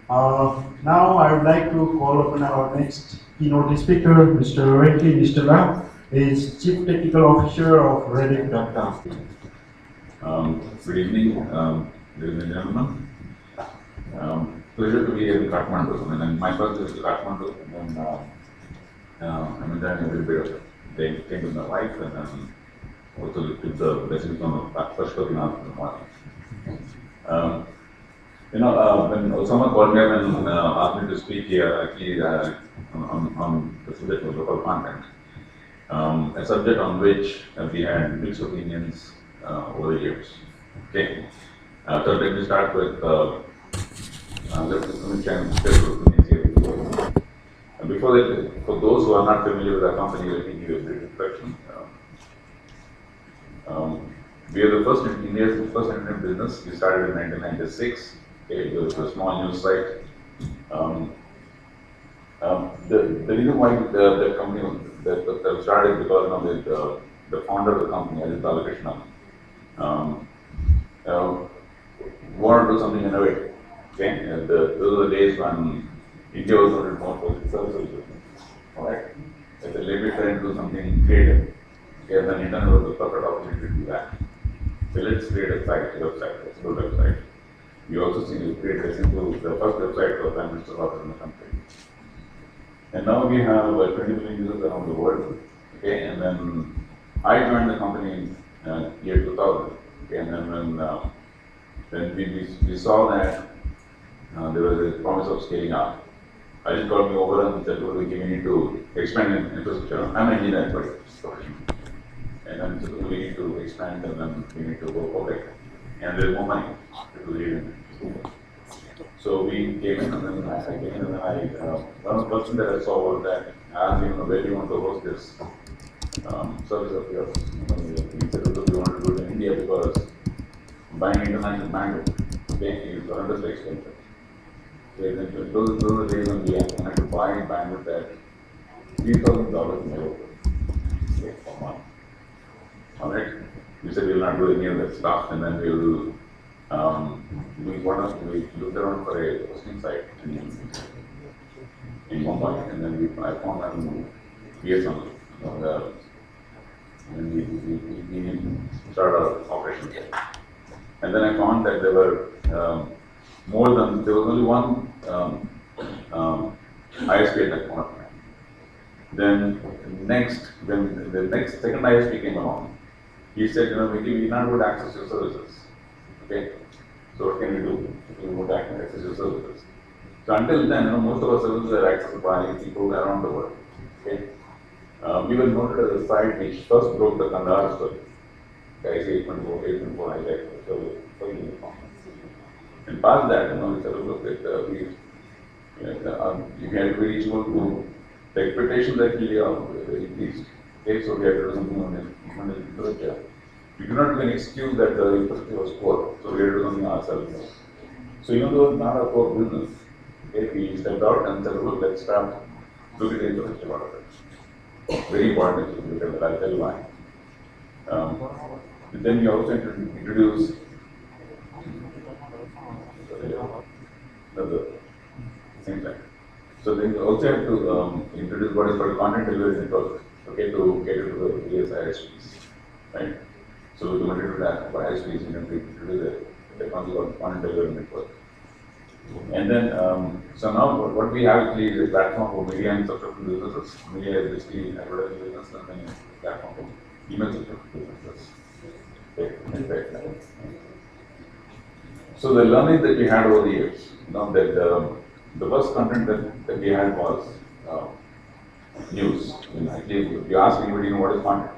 Now I would like to call upon our next keynote speaker, Mr. Venki Nishtala. He is Chief Technical Officer of Reddit.com. Good evening, ladies and gentlemen. Pleasure to be here in Kathmandu. And my first visit to Kathmandu, and then I'm enjoying a little bit of day with my wife, and then also with the blessings from the first in the morning. When Osama called me and asked me to speak here, actually on the subject of local content, a subject on which we had mixed opinions over the years. Okay, so let me start with let me try and share the opinions here. Before that, for those who are not familiar with our company, let me give you a brief introduction. We are the first in India's first internet business. We started in 1996. Okay, it was a small news site. The reason why the company that started because the founder of the company, Ajit Balakrishnan, wanted to do something innovative. Okay, and those were the days when India was not more for its services. All right, and then later trying to do something creative. Okay, then internet was the perfect opportunity to do that. So let's create a website, a simple website. We also see we create the first website for Prime Minister's office in the country. And now we have 20 million users around the world. Okay, and then I joined the company in year 2000. Okay, and then we saw that there was a promise of scaling up. I just called me over and said, well, we need to expand in infrastructure. I'm an engineer by profession. And then so we need to expand and then we need to go public. And there's more money to do it. So we came in and then I came in and one of the questions that I saw was that I asked him, where do you want to host this service of yours? He said, we want to do it in India because buying international bandwidth, okay, is horrendously expensive. Those are the days when we had to buy bandwidth at $3,000 in Europe per month. All right. We said we will not do any of that stuff, and then we will. We looked around for a hosting site in Mumbai, and then I found on BSNL, and we started our operation. And then I found that there were there was only one ISP at that point. Then when the next second ISP came along, he said, we not would access your services. Okay, so what can we do? We would access your services. So until then, most of our services are accessed by people around the world. Okay, we were noted as a site which first broke the Kandahar story. IC 8.4 hijacked the uniform. And past that, we said, look, you had to reach out to the expectations actually increased. Okay, so we had to do something on infrastructure. We could not give an excuse that the infrastructure was poor, so we had to do something ourselves. So even though it's not our core business, okay, we stepped out and said, look, let's start looking at the infrastructure part of it. Very important to look at that, I'll tell you why. Then we also introduced the same time. So then we also have to introduce what is called content delivery network, okay, to cater to the various ISPs, right? So we wanted to do that for ISPs, we introduce the technology called content delivery network. And then, so now what we have actually is a platform for media and subscription businesses. Media is basically advertising business, and then a platform for email subscription businesses. Okay. So the learning that we had over the years, that the first content that we had was news. And actually, if you ask anybody, what is content?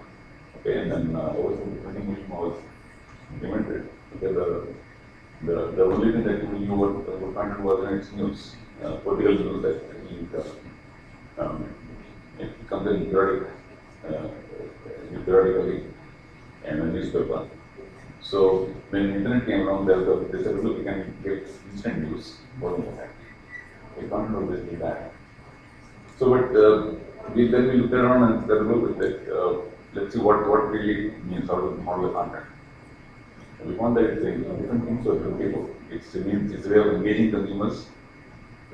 Okay, and then over the printing medium was invented. Okay, the only thing that we knew what content was in its news, political news that it comes in periodically, and a newspaper. So when the internet came along, they said, look, we can get instant news for the internet. The content was basically that. So, but we looked around and said, look, let's see what really means how to model the content. And we found that it's different things for different people. It's a way of engaging consumers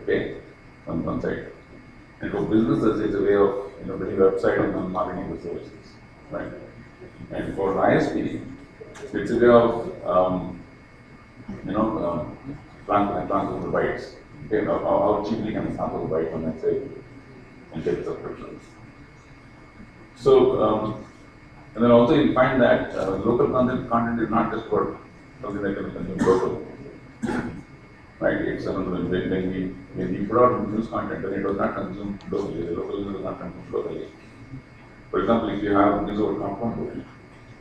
okay, on one side. And for businesses, it's a way of building a website and then marketing the services, right? And for ISP, it's a way of transfer the bytes. Okay, how cheaply can I transfer the bytes on that site and get subscriptions? So, and then also you find that local content is not just for something that can be consumed local, right? It's when we put out news content, then it was not consumed locally. The local news was not consumed locally. For example, if you have news over Kathmandu,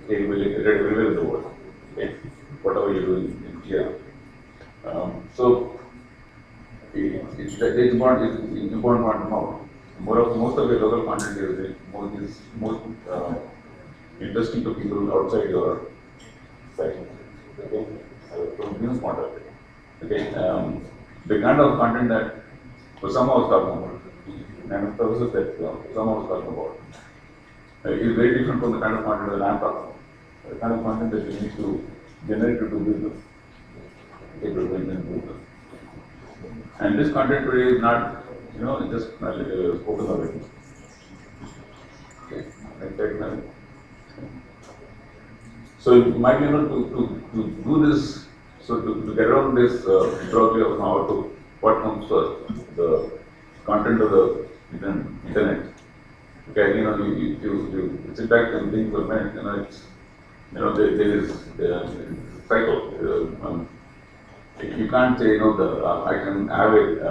okay, you will get it everywhere in the world. Okay, whatever you do in here. So it's important part to know. Most of the local content is most interesting to people outside your site. Okay, from news point of view. Okay, the kind of content that Osama was talking about, the kind of services that Osama was talking about, is very different from the kind of content that I'm talking about. The kind of content that you need to generate to do business. Okay, to do business. And this content today is not, just spoken of it. Okay, like so you might be able to do this. So to get around this entropy of how to what comes first, the content of the internet. Okay, you sit back and think for a minute. There is cycle. You can't say I can have it.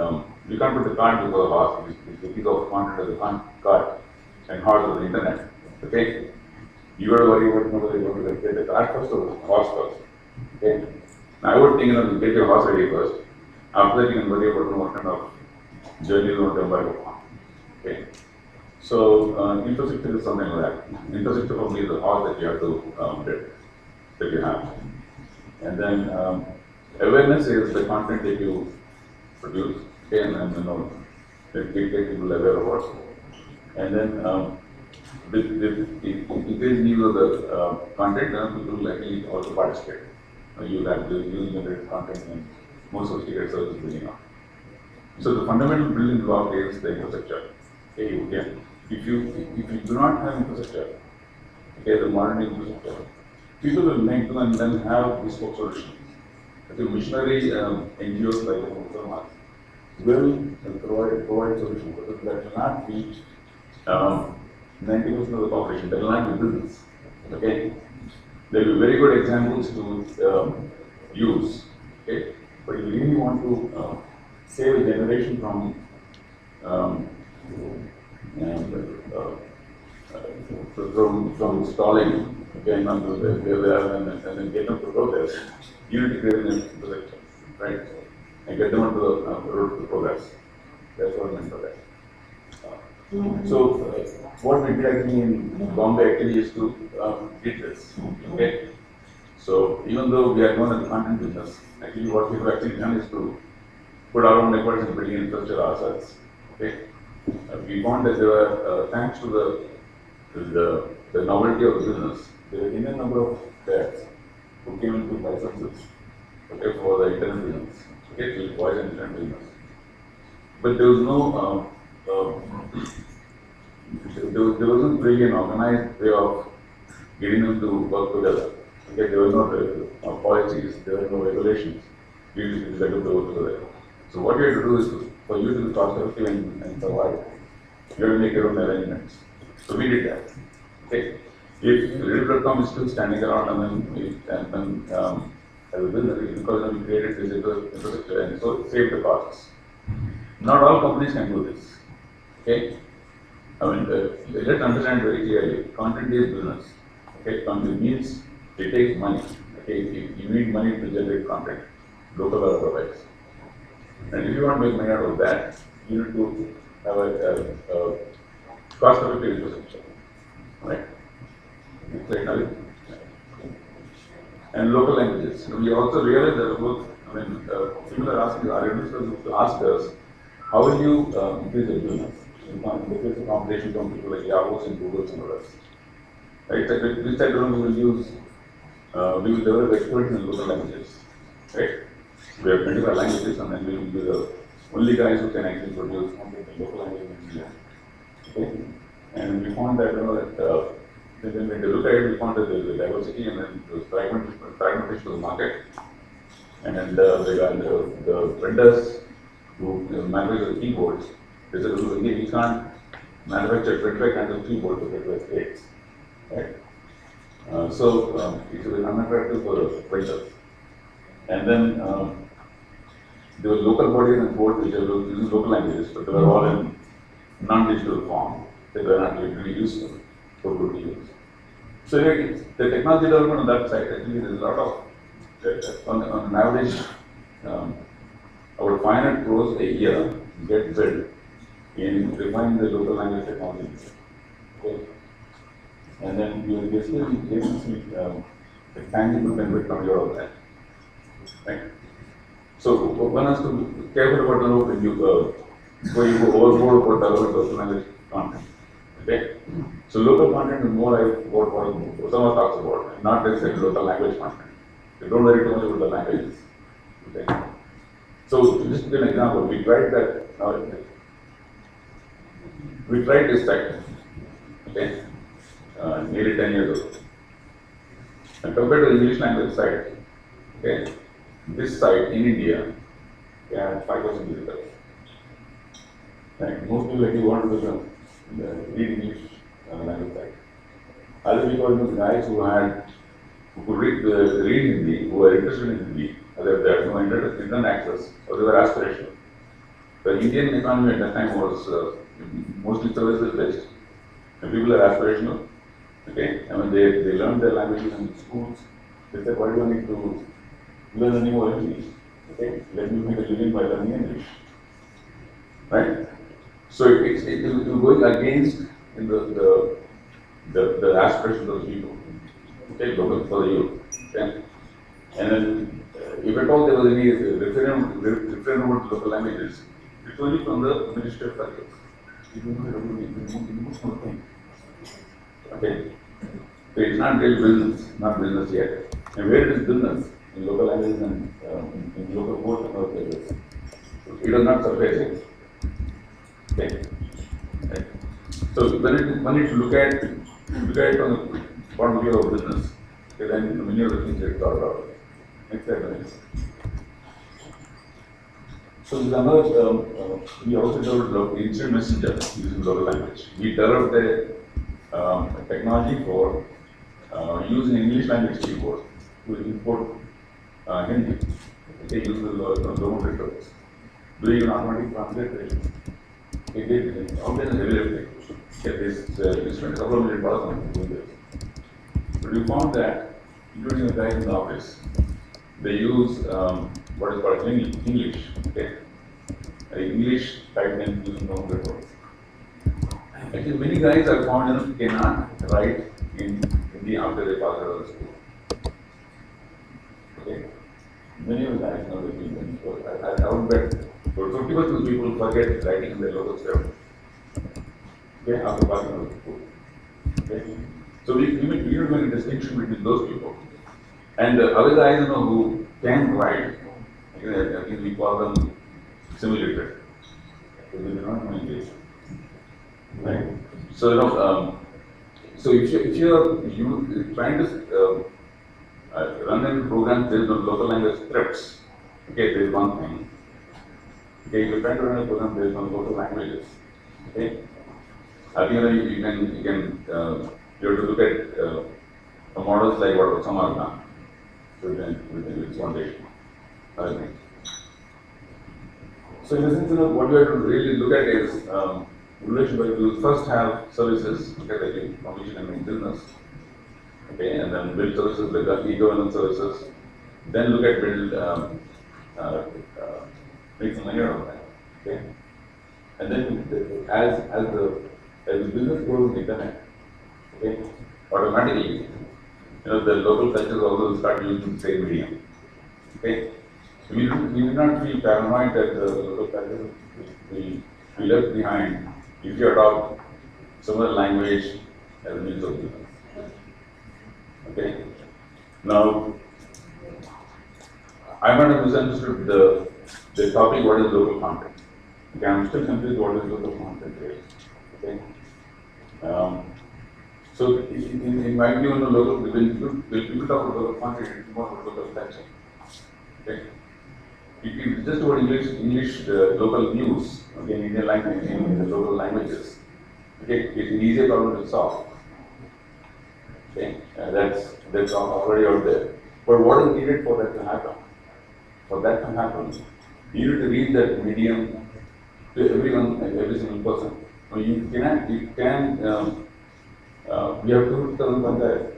You can't put the cart before the horse. It's a piece of content of the cart and horse of the internet. Okay, you got to worry about whether you're going to get the cart first or the horse first. Okay. I would think you get your horse ready first. After that, you can worry about what kind of journey you want to embark upon. Okay. So infrastructure is something like that. Infrastructure for me is the horse that you have to build, that you have. And then awareness is the content that you produce. Okay, and then that get people aware of what. And then if there is need of the content, then people likely also participate. You have the user-generated content and more sophisticated services building up. So the fundamental building block is the infrastructure. Okay, again, if you do not have infrastructure, okay, the modern infrastructure, people will make them and then have bespoke solutions. The missionary NGOs like the Muslims will provide solutions, but that will not reach 90% of the population. That will not be business. Okay. There will be very good examples to use, okay? But you really want to save a generation from stalling, okay, and then get them to progress. You need to create an infrastructure, right? And get them onto the road to progress. That's what I meant by that. So what we did actually in Bombay actually is to did this. Okay. So even though we are known as a content business, actually what we have actually done is to put our own efforts in building infrastructure ourselves. Okay. We found that there were thanks to the novelty of the business, there were an number of players who came into licenses, okay, for the internet business, okay, voice and internet business. But there was no there wasn't really an organized way of getting them to work together. Okay, there were no policies, there were no regulations. We used to get them to work together. So what you have to do is for you to be cost effective and survive, you have to make your own arrangements. So we did that. Okay. If Reddit.com is still standing around and then as a business, because we created this infrastructure and so save the costs. Not all companies can do this. Okay. I mean, let's understand very clearly. Content is business. Okay, content means it takes money. Okay, you need money to generate content, local or otherwise. And if you want to make money out of that, you need to have a cost-effective infrastructure, right? And local languages. We also realize that both. I mean, people are asking, our investors ask us, how will you increase your business? Because the competition from people like Yahoo and Google and others. Right? This time we will use, we will develop experts in local languages. Right? We have 25 languages and then we will do the only guys who can actually produce content in local language in India. Okay? And we found that, when we look at it, we found that there is a diversity and then there was fragmentation to the market. And then the vendors who manufacture the keyboards, they said, we can't manufacture 25 kinds of keyboards for 25 states. Right? It was unattractive for the vendors. And then there were local bodies and boards which are using local languages, but they were all in non-digital form. They were not really useful for good use. So the technology development on that side, actually there's a lot of, on an average, about 500 crores a year get built in refining the local language technology. Okay. And then you will basically see a tangible benefit from your of that. Right? So one has to be careful about when you go overboard about developing local language content. Okay? So local content is more like what someone talks about, not necessarily local language content. You don't worry too much about the languages. Okay? So just to give an example, we tried that. We tried this site. Okay? Nearly 10 years ago. And compared to the English language site, okay, this site in India, we had 5,000 visitors. Right? Most people actually want to read English language site. Other people, the guys who could read Hindi, who were interested in Hindi, they had no internet access, or they were aspirational. The Indian economy at that time was mostly services based, and people are aspirational. Okay, I mean they learned their languages in schools. They said, why do I need to learn any more English? Okay, let me make a living by learning English. Right? So it will go against in the aspirations of the people. Okay, local for the youth. Okay? And then if at all there was any referendum to local languages, it's only from the Ministry of Culture. It will not thing. Okay. So it's not real business, not business yet. And where it is business, in local languages and in local courts and other places, it does not surface. Okay. Right. So when you look at it from the point of view of business, okay, then many of the things get thought about. Next slide, please. So there's another, we also developed instant messenger using local language. We developed a technology for using English language keyboard to import Hindi. Okay, use the local networks. Doing an automatic translation. It did always a heavy lifting. Okay, this spent a couple of $1 million on doing this. But we found that, including the guys in the office, they use what is called English. Okay, English typed in using local networks. Actually, many guys are found cannot write in Hindi after they pass out of school. Okay, many of the guys know the people. I would bet 50% of people forget writing in their local script. Okay, after passing out of school. Okay, so we don't make a distinction between those people and the other guys who can write. I think we call them simulated. So they do not know English. Right. So so if you're trying to run a program based on local language scripts, okay, there is one thing. Okay, if you're trying to run a program based on local languages, okay, I think you have to look at models like what some are done within its foundation. So in a sense, what we have to really look at is relation where you first have services, okay, like information and main business, okay, and then build services like the e-governance services, then look at make some money out of that, okay, and then as the business grows in the internet, okay, automatically, the local cultures also start using the same medium, okay. We do not feel paranoid that the local cultures will be left behind if you adopt similar language as a means of business. Okay. Now, I might have misunderstood the topic, what is local content? Okay, I'm still confused what is local content really. Okay. So in my view, local, when people talk about local content, it's more about local culture. Okay. If you just about English local news, okay, in Indian language, in the local languages, okay, it's an easier problem to solve. Okay, that's already out there. But what is needed for that to happen? For that to happen, you need to reach that medium to everyone, every single person. I mean, we have 2,000 panchayats.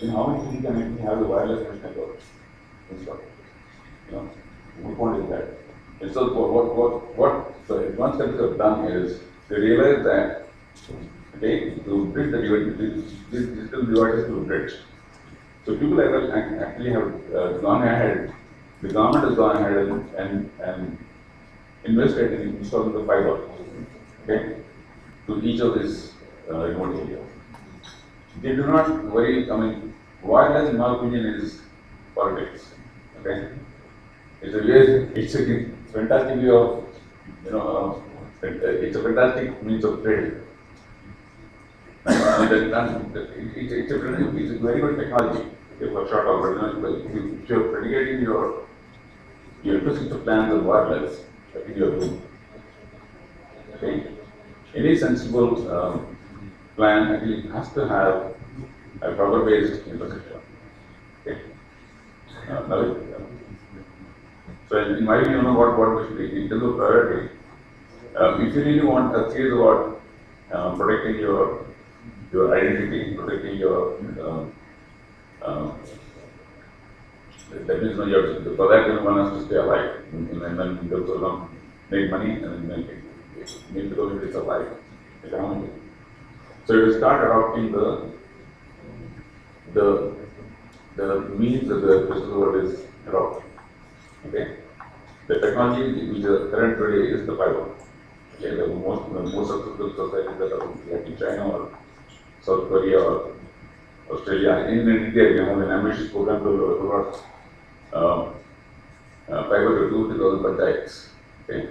In how many people can actually have the wireless mesh network installed? You know, what point is that? And so what the advanced countries have done is they realize that okay, to bridge the divide, this digital divide is to bridge. So people have actually have gone ahead. The government has gone ahead and invested in installing the fiber, okay, to each of these remote areas. They do not worry. I mean, wireless, in my opinion, is politics. Okay, it's a fantastic way of, it's a fantastic means of trade. It's a very good technology. If for short of if you're predicating your infrastructure plans on wireless, I think you're doing. Okay. Any sensible plan actually has to have a fiber-based infrastructure. Okay. So in my view, what we should do in terms of priority, if you really want a series about protecting your identity, protecting your that means for that one has to stay alive, and then you also make money and then need to go into survive economically. So you start adopting the means that the rest of the world is adopting. Okay, the technology which is current today is the fiber. Okay, the most successful societies that are like in China or South Korea or Australia, in India, you have an ambitious program to fiber to 2,000 panchayats. Okay.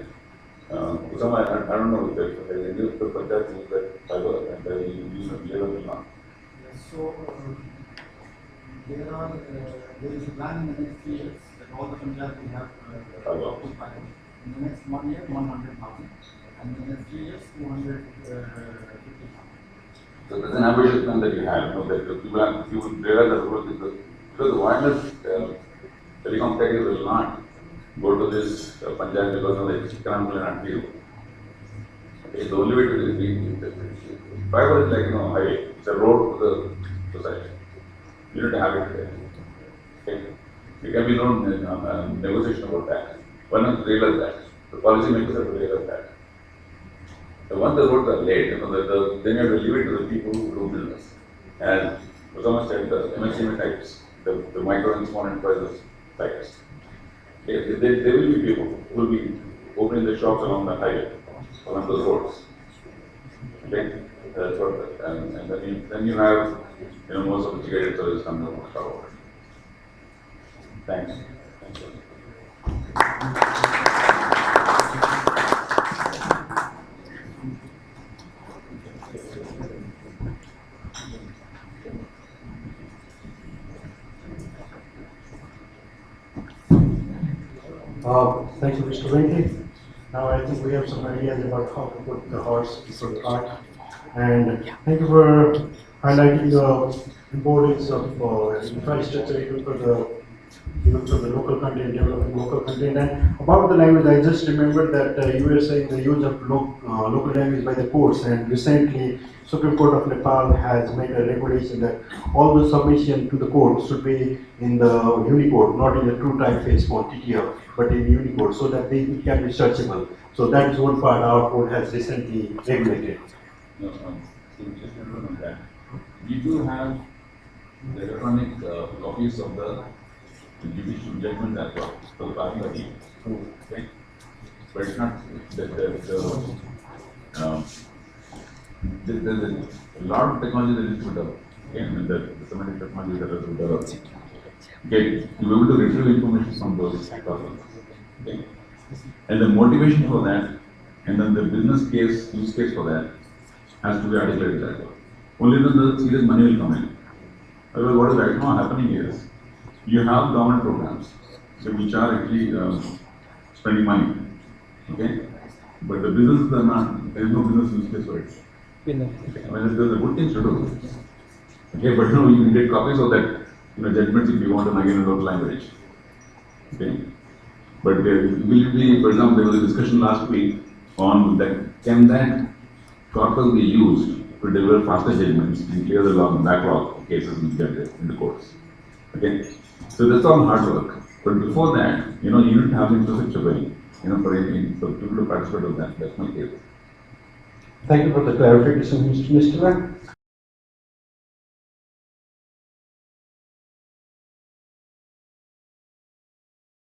Some I don't know if the panchayats use that fiber and they use it later or not. So there is a plan in the next 3 years that all the panchayats will have fiber. In the next 1 year, 100,000, and in the next 3 years, 250,000. So there's an ambitious plan that you have, that people realize that because the wireless telecom carriers will not go to this panchayat because of the economically not feasible. Okay, the only way to do this fiber is like highway. It's a road to the society. You need to have it there. Okay. There can be no negotiation about that. One has to realize that. The policymakers have to realize that. So once the roads are laid, then you have to leave it to the people who do business. And to some extent, the MSME types, the micro and small enterprises types. Okay. There will be people who will be opening the shops along the highway, along those roads. Okay, that's what, and then you have more sophisticated service companies on top of it. Thanks. Thank you. Thank you, Mr. Venki. Now I think we have some ideas about how to put the horse before the cart. And thank you for highlighting the importance of infrastructure even for the local content, developing local content. And about the language, I just remembered that you were saying the use of local language by the courts, and recently Supreme Court of Nepal has made a regulation that all the submission to the court should be in the Unicode, not in the true typeface font TTF, but in Unicode, so that it can be searchable. So that is one part our court has recently regulated. No, so just to know that we do have the electronic copies of the judicial judgment as well, so the party, okay? But it's not there's a lot of technology that is developed. Okay, I mean the semantic technology that is developed. Okay, you will be able to retrieve information from those documents. Okay, And the motivation for that, and then the business case, use case for that, has to be articulated that way. Only then the serious money will come in. Otherwise, what is right now happening is, you have government programs, so which are actually spending money, okay? But the businesses are not, there is no business use case for it. I mean, there's a good things to do. Okay, but no, you can get copies of that, judgments if you want them again in local language. Okay? But will it be, for example, there was a discussion last week on that, can that corpus be used to deliver faster judgments and clear the backlog of cases in the courts? Okay? So that's all hard work. But before that, you need to have the infrastructure ready, for people to participate in that. That's my case. Thank you for the clarification, Mr. Nishtala.